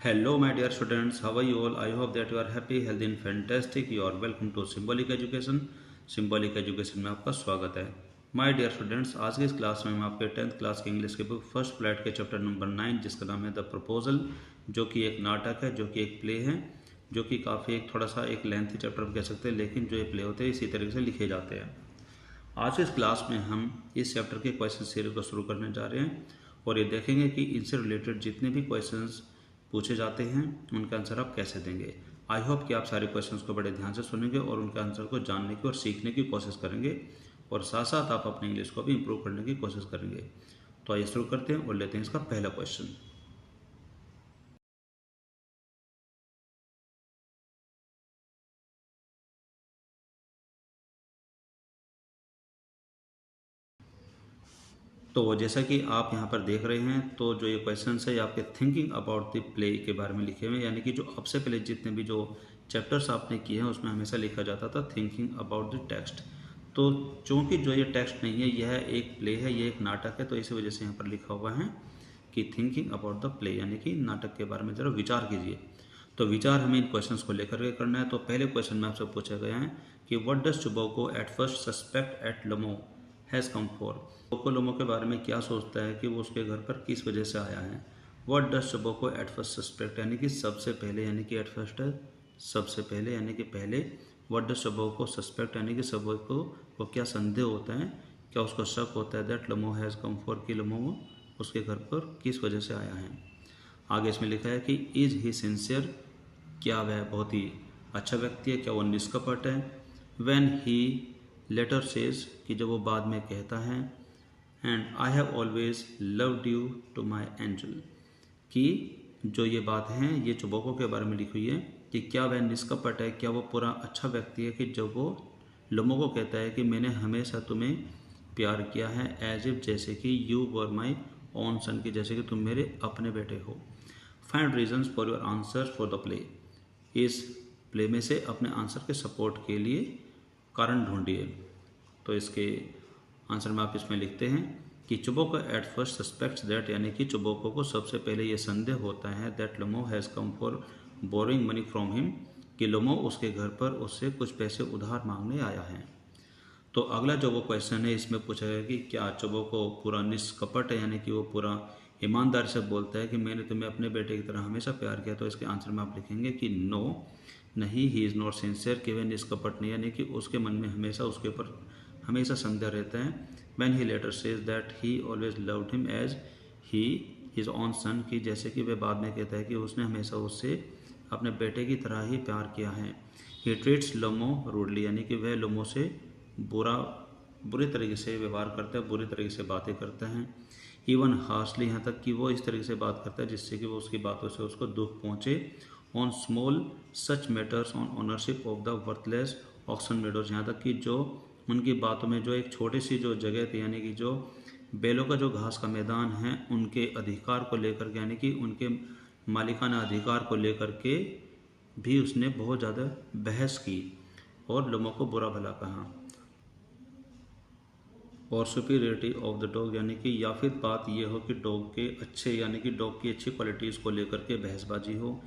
Hello, my dear students. How are you all? I hope that you are happy, healthy, and fantastic. You are welcome to Symbolic Education. Symbolic Education में आपका स्वागत है. My dear students, आज की इस class में हम आपके 10th क्लास के इंग्लिश के बुक फर्स्ट फ्लैट के चैप्टर नंबर 9 जिसका नाम है द प्रपोजल, जो कि एक नाटक है, जो कि एक प्ले है, जो कि काफ़ी एक थोड़ा सा एक लेंथी चैप्टर कह सकते हैं, लेकिन जो ये प्ले होते हैं इसी तरीके से लिखे जाते हैं. आज के इस क्लास में हम इस चैप्टर के क्वेश्चन सीरीज को शुरू करने जा रहे हैं और ये देखेंगे कि इनसे रिलेटेड जितने भी क्वेश्चंस पूछे जाते हैं उनका आंसर आप कैसे देंगे. आई होप कि आप सारे क्वेश्चंस को बड़े ध्यान से सुनेंगे और उनके आंसर को जानने की और सीखने की कोशिश करेंगे और साथ साथ आप अपने इंग्लिश को भी इम्प्रूव करने की कोशिश करेंगे. तो आइए शुरू करते हैं और लेते हैं इसका पहला क्वेश्चन. तो जैसा कि आप यहाँ पर देख रहे हैं, तो जो ये क्वेश्चन है ये आपके थिंकिंग अबाउट द प्ले के बारे में लिखे हुए हैं, यानी कि जो अब से पहले जितने भी जो चैप्टर्स आपने किए हैं उसमें हमेशा लिखा जाता था थिंकिंग अबाउट द टेक्स्ट. तो चूँकि जो ये टेक्स्ट नहीं है, यह एक प्ले है, ये एक नाटक है, तो इसी वजह से यहाँ पर लिखा हुआ है कि थिंकिंग अबाउट द प्ले, यानी कि नाटक के बारे में ज़रा विचार कीजिए. तो विचार हमें इन क्वेश्चंस को लेकर के करना है. तो पहले क्वेश्चन में आपसे पूछा गया है कि what does tobacco at first suspect at Lomov has come for. Tobacco Lomov के बारे में क्या सोचता है कि वो उसके घर पर किस वजह से आया है. What does tobacco at first suspect, यानी कि सबसे पहले, यानी कि एट फर्स्ट है सबसे पहले, यानी कि पहले. व्हाट डज टोबैको सस्पेक्ट, यानी कि टोबैको को क्या संदेह होता है, क्या उसको शक होता है that Lamo has come for, कि लमो उसके घर पर किस वजह से आया है. आगे इसमें लिखा है कि इज ही सिंसियर, क्या वह बहुत ही अच्छा व्यक्ति है, क्या वो निष्कपट है. व्हेन ही लेटर सेज, कि जब वो बाद में कहता है, and I have always loved you too my angel, कि जो ये बात है ये टोबैको के बारे में लिखी हुई है कि क्या वह निष्कपट है, क्या वो पूरा अच्छा व्यक्ति है, कि जब वो लोगों को कहता है कि मैंने हमेशा तुम्हें प्यार किया है, एज इफ, जैसे कि you were my own son, की जैसे कि तुम मेरे अपने बेटे हो. Find reasons for your answer for the play, इस प्ले में से अपने आंसर के सपोर्ट के लिए कारण ढूंढिए. तो इसके आंसर में आप इसमें लिखते हैं कि tobacco at first suspects that, यानी कि टोबैको को सबसे पहले ये संदेह होता है that Lamo has come for boring money from him, कि लमो उसके घर पर उससे कुछ पैसे उधार मांगने आया है. तो अगला जो वो क्वेश्चन है इसमें पूछा गया कि क्या टोबैको पूरा निष्कपट है, यानी कि वो पूरा ईमानदारी से बोलता है कि मैंने तुम्हें अपने बेटे की तरह हमेशा प्यार किया. तो इसके आंसर में आप लिखेंगे कि नो, नहीं, ही इज़ नॉट सिंसियर, कि वह निष्कपट नहीं, यानी कि उसके मन में हमेशा उसके ऊपर हमेशा संदेह रहता है. When he later says that he always loved him as he his own son, की जैसे कि वह बाद में कहता है कि उसने हमेशा उससे अपने बेटे की तरह ही प्यार किया है. ही ट्रीट्स लमो रूडली, यानी कि वह लमो से बुरे तरीके से व्यवहार करता है, बुरी तरीके से बातें करता है. इवन हार्शली, यहाँ तक कि वो इस तरीके से बात करता है जिससे कि वो उसकी बातों से उसको दुख पहुँचे. On small such matters on ownership of the worthless Oxen Meadows, यहाँ तक कि जो उनकी बातों में जो एक छोटी सी जो जगह थी, यानी कि जो बैलों का जो घास का मैदान है उनके अधिकार को लेकर के, यानी कि उनके मालिकाना अधिकार को लेकर के भी उसने बहुत ज़्यादा बहस की और लोगों को बुरा भला कहा. और सुपीरियरिटी ऑफ द डॉग, यानी कि या फिर बात ये हो कि डॉग के अच्छे, यानी कि डॉग की अच्छी क्वालिटीज़ को लेकर के बहसबाजी हो.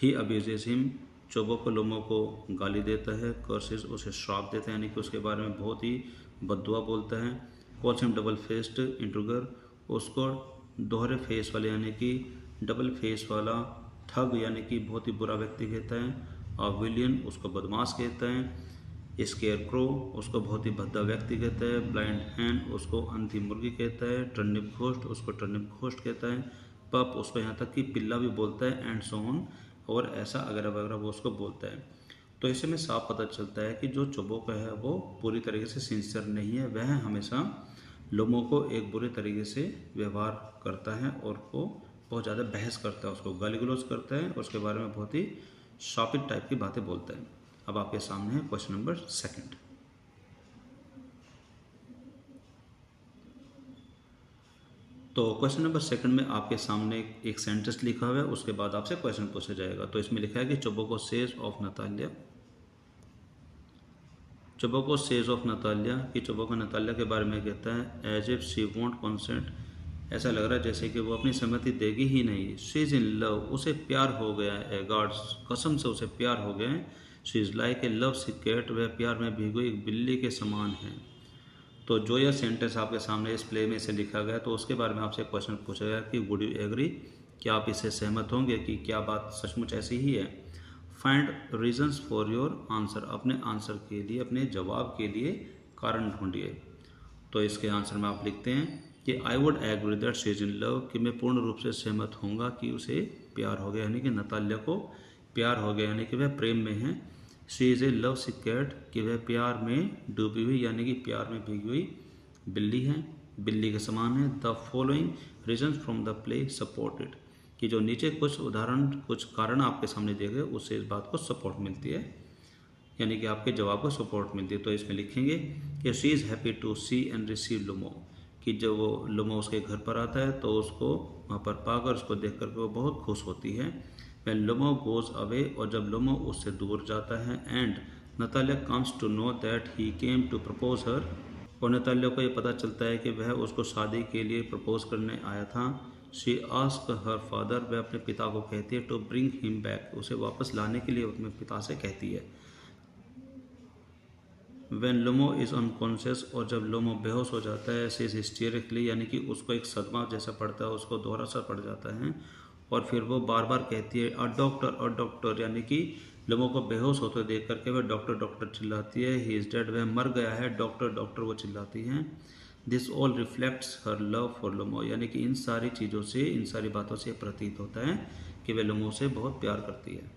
ही अब्यूजेस हिम, टोबैको लोगों को गाली देता है. कर्सेस, उसे श्राप देता है, यानी कि उसके बारे में बहुत ही बद्दुआ बोलता है. कॉल्स हिम डबल फेस्ड इंट्रूगर, उसको दोहरे फेस वाले, यानी कि डबल फेस वाला ठग, यानी कि बहुत ही बुरा व्यक्ति कहता है. अ विलियन, उसको बदमाश कहता है. स्केयर क्रो, उसको बहुत ही भद्दा व्यक्ति कहता है. ब्लाइंड हैन, उसको अंधी मुर्गी कहता है. टर्निप घोस्ट, उसको टर्निप घोस्ट कहता है. पप, उसको यहाँ तक कि पिल्ला भी बोलता है. एंड सो ऑन, और ऐसा अगैरह वगैरह वो उसको बोलता है. तो इससे में साफ पता चलता है कि जो टोबैको है वो पूरी तरीके से सिंसियर नहीं है, वह हमेशा लोगों को एक बुरे तरीके से व्यवहार करता है और वो बहुत ज़्यादा बहस करता है, उसको गाली गलौज करता है और उसके बारे में बहुत ही शॉपिंग टाइप की बातें बोलता है. अब आपके सामने है क्वेश्चन नंबर 2. तो क्वेश्चन नंबर 2 में आपके सामने एक सेंटेंस लिखा हुआ है, उसके बाद आपसे क्वेश्चन पूछा जाएगा. तो इसमें लिखा है कि टोबैको सेज ऑफ नतालिया, कि टोबैको नतालिया के बारे में कहता है as if she won't consent ऐसा लग रहा है जैसे कि वो अपनी सहमति देगी ही नहीं। शी इज़ इन लव, उसे प्यार हो गया है। गॉड, कसम से उसे प्यार हो गया है। She is like a love sick cat, वह प्यार में भीगी हुई एक बिल्ली के समान है। तो जो यह सेंटेंस आपके सामने इस प्ले में से लिखा गया, तो उसके बारे में आपसे क्वेश्चन पूछा गया कि वुड यू एग्री, क्या आप इससे सहमत होंगे कि क्या बात सचमुच ऐसी ही है। Find reasons for your answer, अपने आंसर के लिए, अपने जवाब के लिए कारण ढूंढिए। तो इसके आंसर में आप लिखते हैं कि I would agree that she is in love, कि मैं पूर्ण रूप से सहमत होऊंगा कि उसे प्यार हो गया, यानी कि नताल्या को प्यार हो गया, यानी कि वह प्रेम में है। She is a love sick cat, कि वह प्यार में डूबी हुई, यानी कि प्यार में भीगी हुई बिल्ली है, बिल्ली के समान है। The following reason from the play supported, कि जो नीचे कुछ उदाहरण, कुछ कारण आपके सामने दिए गए, उससे इस बात को सपोर्ट मिलती है, यानी कि आपके जवाब को सपोर्ट मिलती है। तो इसमें लिखेंगे कि she is happy to see and receive Lomov, कि जब वो लुमो उसके घर पर आता है तो उसको वहाँ पर पाकर, उसको देख कर के वो बहुत खुश होती है। वह लुमो गोज अवे, और जब लुमो उससे दूर जाता है। And Natalya comes to know that he came to propose her, और नताल्या को ये पता चलता है कि वह उसको शादी के लिए प्रपोज करने आया था। शी आस्क हर फादर, वह अपने पिता को कहती है टू ब्रिंग हिम बैक, उसे वापस लाने के लिए अपने पिता से कहती है। When लोमो इज़ अनकॉन्शियस, और जब लोमो बेहोश हो जाता है, सी इज हिस्टेरिकली, यानी कि उसको एक सदमा जैसा पड़ता है, उसको दोहरा असर पड़ जाता है, और फिर वो बार बार कहती है अ डॉक्टर, यानी कि लोमो को बेहोश होते देख करके वह डॉक्टर डॉक्टर चिल्लाती है। ही इज़ डेड, वह मर गया है, डॉक्टर डॉक्टर वो चिल्लाती हैं। This all reflects her love for Lomov, यानी कि इन सारी चीज़ों से, इन सारी बातों से प्रतीत होता है कि वह लोमो से बहुत प्यार करती है।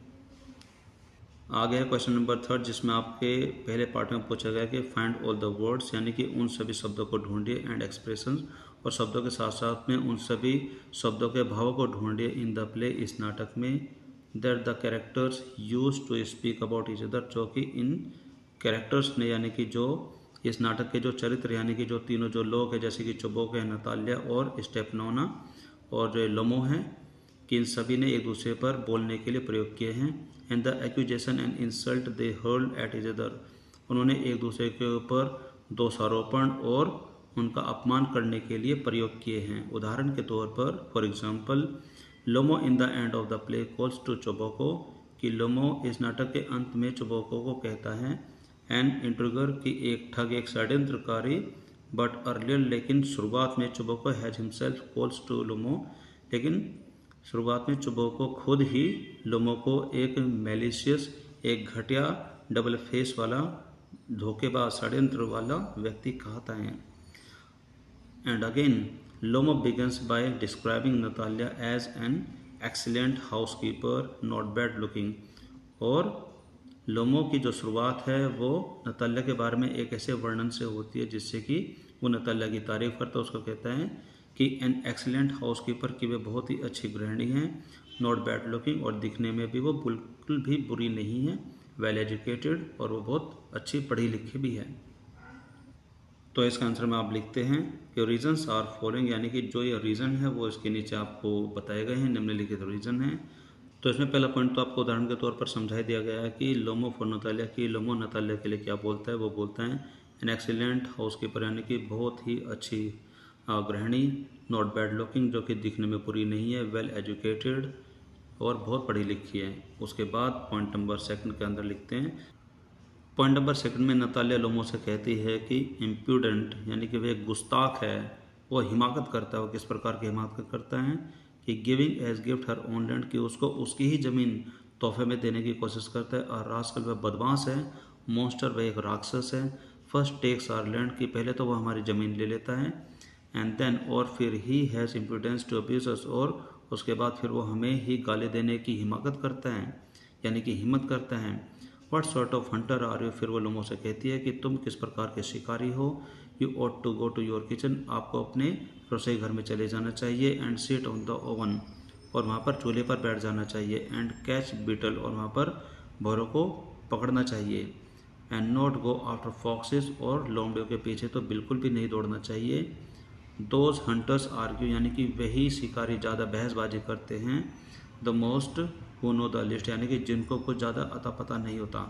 आ गया क्वेश्चन नंबर 3, जिसमें आपके पहले पार्ट में पूछा गया कि फाइंड ऑल द वर्ड्स, यानी कि उन सभी शब्दों को ढूंढिए, एंड एक्सप्रेशंस, और शब्दों के साथ साथ में उन सभी शब्दों के भावों को ढूंढिए इन द प्ले, इस नाटक में। That the characters use to speak about each other, जो कि इन कैरेक्टर्स ने, यानी कि जो इस नाटक के जो चरित्र, यानी कि जो तीनों जो लोग हैं, जैसे कि चुबोक है, नताल्या और स्टेफनोना और जो लोमो हैं, कि इन सभी ने एक दूसरे पर बोलने के लिए प्रयोग किए हैं। And the accusation and insult they hurled at each other, उन्होंने एक दूसरे के ऊपर दोषारोपण और उनका अपमान करने के लिए प्रयोग किए हैं। उदाहरण के तौर पर, for example, Lomov in the end of the play calls to Chubukov, कि लोमो इस नाटक के अंत में चुबोको को कहता है एन इंट्रिगर, की एक ठग, एक षड्यंत्रकारी, बट अर्लियर, लेकिन शुरुआत में चुबोको हैज हिमसेल्फ कॉल्स टू लोमो, लेकिन शुरुआत में चुबोको खुद ही लोमो को एक मैलिशियस, एक घटिया, डबल फेस वाला, धोखेबाज, षड्यंत्र वाला व्यक्ति कहता है। And again Lomov begins by describing Natalya as an excellent housekeeper, not bad looking, और लोमो की जो शुरुआत है वो नताल्या के बारे में एक ऐसे वर्णन से होती है जिससे कि वो नताल्या की तारीफ करता है, उसको कहता है कि एन एक्सीलेंट हाउसकीपर, की वे बहुत ही अच्छी गृहिणी हैं, नॉट बैड लुकिंग, और दिखने में भी वो बिल्कुल भी बुरी नहीं है, वेल एजुकेटेड, और वो बहुत अच्छी पढ़ी लिखी भी है। तो इसका आंसर में आप लिखते हैं कि रीजन्स आर फॉलोइंग, यानी कि जो ये रीज़न है वो इसके नीचे आपको बताए गए हैं, निम्नलिखित रीज़न है। तो इसमें पहला पॉइंट तो आपको उदाहरण के तौर पर समझा दिया गया है कि लोमो फॉर नताल्या, की लोमो नताल्या के लिए क्या बोलता है, वो बोलता है एन एक्सीलेंट हाउसकीपर, यानी कि बहुत ही अच्छी गृहिणी, नॉट बैड लुकिंग, जो कि दिखने में बुरी नहीं है, वेल एजुकेटेड, और बहुत पढ़ी लिखी है। उसके बाद पॉइंट नंबर 2 के अंदर लिखते हैं, पॉइंट नंबर 2 में नताल्या लोमो से कहती है कि इम्प्यूडेंट, यानी कि वह एक गुस्ताख है, वो हिमाकत करता है। वो किस प्रकार की हिमाकत करता है कि giving as gift her own land, की उसको उसकी ही ज़मीन तोहफे में देने की कोशिश करता है। और रास्कल, वह बदमाश है, मॉन्स्टर, वह एक राक्षस है, फर्स्ट टेक्स आर लैंड, की पहले तो वह हमारी ज़मीन ले लेता है, एंड देन, और फिर ही हैज़ इम्प्रूडेंस टू अब्यूज अस, और उसके बाद फिर वो हमें ही गाली देने की हिमाकत करता है, यानी कि हिम्मत करता है। What sort of hunter are you, फिर वो लोमो से कहती है कि तुम किस प्रकार के शिकारी हो। You ought to go to your kitchen, आपको अपने रसोई घर में चले जाना चाहिए, and sit on the oven, और वहाँ पर चूल्हे पर बैठ जाना चाहिए, एंड कैच बीटल, और वहाँ पर भौरों को पकड़ना चाहिए, and not go after foxes, और लोमड़ियों के पीछे तो बिल्कुल भी नहीं दौड़ना चाहिए। दोज हंटर्स आर्ग्यू, यानी कि वही शिकारी ज़्यादा बहसबाजी करते हैं, the most who know the list, यानी कि जिनको कुछ ज़्यादा अता पता नहीं होता,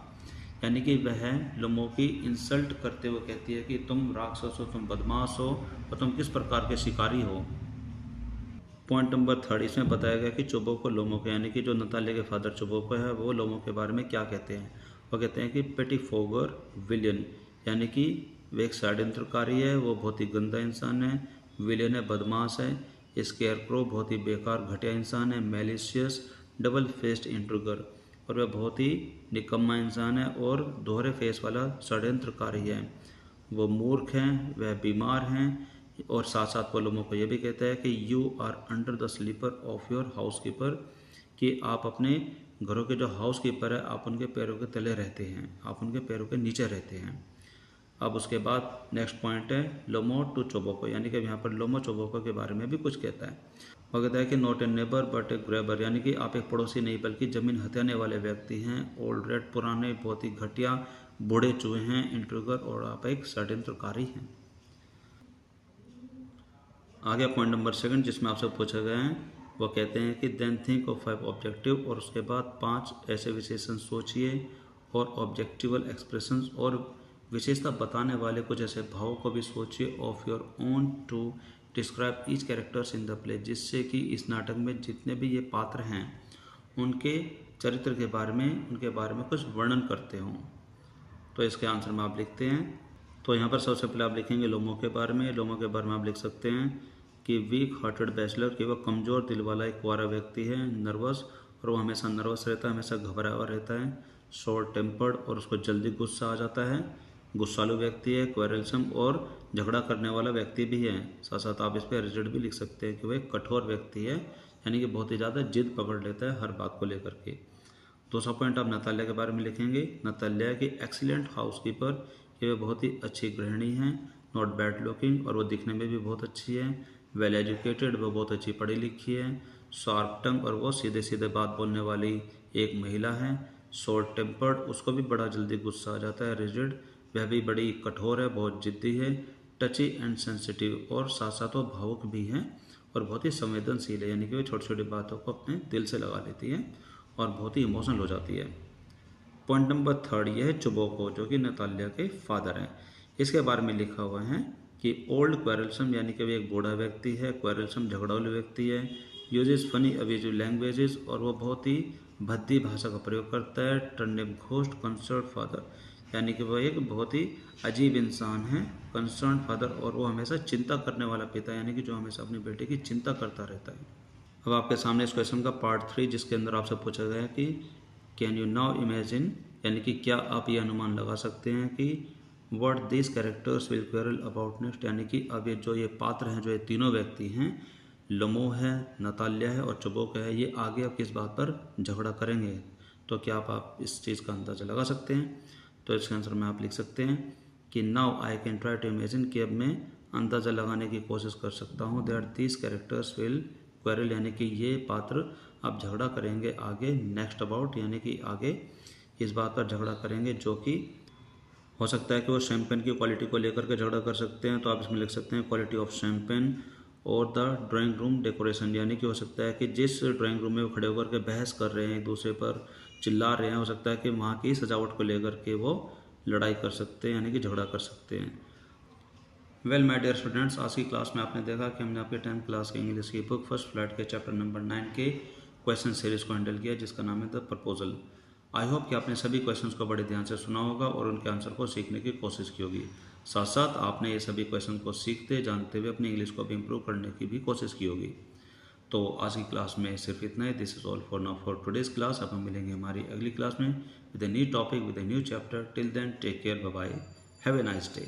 यानी कि वह लोमो की इंसल्ट करते हुए कहती है कि तुम राक्षस हो, तुम बदमाश हो, और तुम किस प्रकार के शिकारी हो। पॉइंट नंबर 3 इसमें बताया गया कि चुबोको लोमोको यानी कि जो नतालिया के फादर चुबोको है वो लोमो के बारे में क्या कहते हैं। वो कहते हैं कि पेटिफोगर विलियन यानी कि वो एक षड्यंत्रकारी है, वो बहुत ही गंदा इंसान है। विलियन है, बदमाश है। स्केयरक्रो बहुत ही बेकार घटिया इंसान है। मैलिशियस डबल फेस्ड इंट्रूगर और वह बहुत ही निकम्मा इंसान है और दोहरे फेस वाला षड्यंत्रकारी है। वो मूर्ख हैं, वह बीमार हैं और साथ साथ वो लोगों को ये भी कहता है कि you are under the slipper of your housekeeper, कि आप अपने घरों के जो हाउस कीपर है आप उनके पैरों के तले रहते हैं, आप उनके पैरों के नीचे रहते हैं। अब उसके बाद नेक्स्ट पॉइंट है लोमो टू चोबोको यानी कि यहाँ पर लोमो चोबोको के बारे में भी कुछ कहता है। वो कहता है कि not a neighbour but A grabber यानी कि आप एक पड़ोसी नहीं बल्कि ज़मीन हथियाने वाले व्यक्ति हैं। ओल्ड रेड पुराने बहुत ही घटिया बूढ़े चूहे हैं। इंट्रूगर और आप एक षड्यंत्रकारी हैं। आगे पॉइंट नंबर 2 जिसमें आपसे पूछा गया है वो कहते हैं कि देन थिंक ऑफ 5 ऑब्जेक्टिव और उसके बाद 5 ऐसे विशेषण सोचिए और ऑब्जेक्टिवल एक्सप्रेशंस और विशेषता बताने वाले कुछ ऐसे भावों को भी सोचिए of your own to describe each characters in the play, जिससे कि इस नाटक में जितने भी ये पात्र हैं उनके चरित्र के बारे में कुछ वर्णन करते हों। तो इसके आंसर में आप लिखते हैं। तो यहाँ पर सबसे पहले आप लिखेंगे लोमो के बारे में। लोमो के बारे में आप लिख सकते हैं कि वीक हार्टेड बैचलर कि वह कमज़ोर दिल वाला एक कुंवारा व्यक्ति है। नर्वस और वो हमेशा नर्वस रहता है, हमेशा घबराया हुआ रहता है। शॉर्ट टेम्पर्ड और उसको जल्दी गुस्सा आ जाता है। गुस्सालू व्यक्ति है। क्वेरलसम और झगड़ा करने वाला व्यक्ति भी है। साथ साथ आप इस पर रिजल्ट भी लिख सकते हैं कि वह एक कठोर व्यक्ति है यानी कि बहुत ही ज़्यादा जिद पकड़ लेता है हर बात को लेकर के। दूसरा पॉइंट आप नतालिया के बारे में लिखेंगे। नतालिया की एक्सीलेंट हाउसकीपर कि वे बहुत ही अच्छी गृहिणी हैं। नॉट बैड लुकिंग और वो दिखने में भी बहुत अच्छी है। वेल एजुकेटेड वो बहुत अच्छी पढ़ी लिखी है। शार्प टंग और वो सीधे सीधे बात बोलने वाली एक महिला है। शॉर्ट टेम्पर्ड उसको भी बड़ा जल्दी गुस्सा आ जाता है। रिजिड वह भी बड़ी कठोर है, बहुत जिद्दी है। टची एंड सेंसिटिव और साथ साथ वो भावुक भी हैं और बहुत ही संवेदनशील है यानी कि वे छोटी छोटी बातों को अपने दिल से लगा लेती है और बहुत ही इमोशनल हो जाती है। पॉइंट नंबर 3 यह है चुबोको जो कि नतालिया के फादर हैं। इसके बारे में लिखा हुआ है कि ओल्ड क्वेरलसम यानी कि वे एक बूढ़ा व्यक्ति है। क्वेरलसम झगड़ालू व्यक्ति है। यूजेस फनी अब्यूजिव लैंग्वेजेस और वो बहुत ही भद्दी भाषा का प्रयोग करता है। टर्निप घोस्ट कंसर्न फादर यानी कि वह एक बहुत ही अजीब इंसान है। कंसर्न फादर और वो हमेशा चिंता करने वाला पिता यानी कि जो हमेशा अपने बेटे की चिंता करता रहता है। अब आपके सामने इस क्वेश्चन का पार्ट 3 जिसके अंदर आपसे पूछा गया है कि कैन यू नाउ इमेजिन यानी कि क्या आप ये अनुमान लगा सकते हैं कि what this characters will quarrel about next, यानी कि अब ये पात्र हैं, जो ये तीनों व्यक्ति हैं, लोमो है, नतालिया है और चुबोको है, ये आगे अब किस बात पर झगड़ा करेंगे। तो क्या आप इस चीज़ का अंदाज़ा लगा सकते हैं। तो इसके आंसर में आप लिख सकते हैं कि now I can try to imagine, कि अब मैं अंदाज़ा लगाने की कोशिश कर सकता हूँ that this characters will quarrel यानी कि ये पात्र अब झगड़ा करेंगे आगे नेक्स्ट अबाउट, यानी कि आगे इस बात पर झगड़ा करेंगे जो कि हो सकता है कि वो शैम्पेन की क्वालिटी को लेकर के झगड़ा कर सकते हैं। तो आप इसमें लिख सकते हैं क्वालिटी ऑफ शैम्पेन और द ड्राइंग रूम डेकोरेशन, यानी कि हो सकता है कि जिस ड्राइंग रूम में वो खड़े होकर के बहस कर रहे हैं, एक दूसरे पर चिल्ला रहे हैं, हो सकता है कि वहाँ की सजावट को लेकर के वो लड़ाई कर सकते हैं यानी कि झगड़ा कर सकते हैं। वेल माय डियर स्टूडेंट्स, आज की क्लास में आपने देखा कि हमने आपके 10th क्लास के इंग्लिश की बुक फर्स्ट फ्लैट के चैप्टर नंबर 9 के क्वेश्चन सीरीज़ को हैंडल किया जिसका नाम है द प्रपोजल। आई होप कि आपने सभी क्वेश्चंस को बड़े ध्यान से सुना होगा और उनके आंसर को सीखने की कोशिश की होगी। साथ साथ आपने ये सभी क्वेश्चन को सीखते जानते हुए अपनी इंग्लिश को भी इम्प्रूव करने की भी कोशिश की होगी। तो आज की क्लास में सिर्फ इतना ही। This is all for now for today's class. अब हम मिलेंगे हमारी अगली क्लास में with a new topic with a new chapter. Till then take care, bye bye, have a nice day.